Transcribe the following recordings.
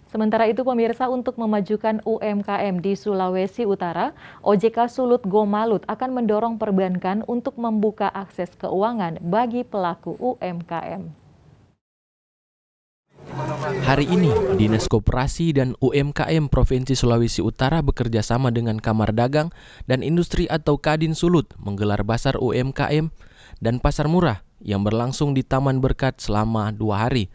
Sementara itu pemirsa, untuk memajukan UMKM di Sulawesi Utara, OJK Sulut Gomalut akan mendorong perbankan untuk membuka akses keuangan bagi pelaku UMKM. Hari ini, Dinas Koperasi dan UMKM Provinsi Sulawesi Utara bekerja sama dengan Kamar Dagang dan Industri atau Kadin Sulut menggelar Basar UMKM dan Pasar Murah yang berlangsung di Taman Berkat selama 2 hari,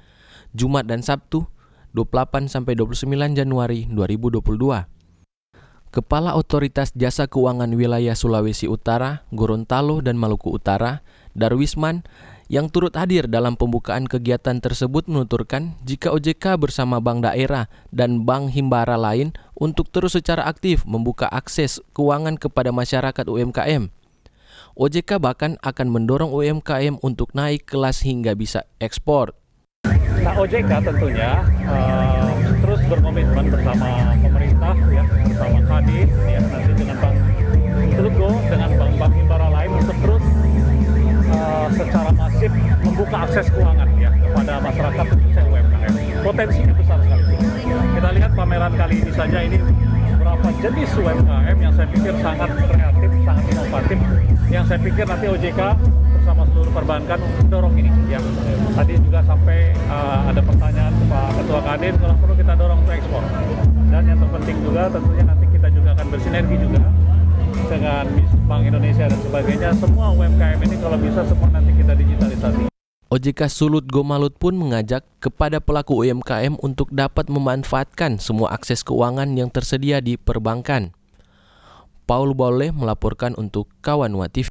Jumat dan Sabtu, 28-29 Januari 2022. Kepala Otoritas Jasa Keuangan Wilayah Sulawesi Utara, Gorontalo dan Maluku Utara, Darwisman, yang turut hadir dalam pembukaan kegiatan tersebut menuturkan jika OJK bersama Bank Daerah dan Bank Himbara lain untuk terus secara aktif membuka akses keuangan kepada masyarakat UMKM. OJK bahkan akan mendorong UMKM untuk naik kelas hingga bisa ekspor. Nah, OJK tentunya terus berkomitmen bersama pemerintah, ya, bersama Kadin, ya, nanti dengan Bank Telgo, dengan bank-bank Himbara lain untuk terus secara masif membuka akses keuangan, ya, kepada masyarakat khususnya UMKM. Potensinya besar sekali. Kita lihat pameran kali ini saja, ini beberapa jenis UMKM yang saya pikir sangat kreatif, sangat inovatif, yang saya pikir nanti OJK bersama seluruh perbankan mendorong ini. Yang tadi juga sampai ada pertanyaan ke Pak Ketua Kadin, kalau perlu kita dorong untuk ekspor. Dan yang terpenting juga tentunya nanti kita juga akan bersinergi juga dengan Bank Indonesia dan sebagainya. Semua UMKM ini kalau bisa semua nanti kita digitalisasi. OJK Sulut Gomalut pun mengajak kepada pelaku UMKM untuk dapat memanfaatkan semua akses keuangan yang tersedia di perbankan. Paul Boleh melaporkan untuk Kawanwa TV.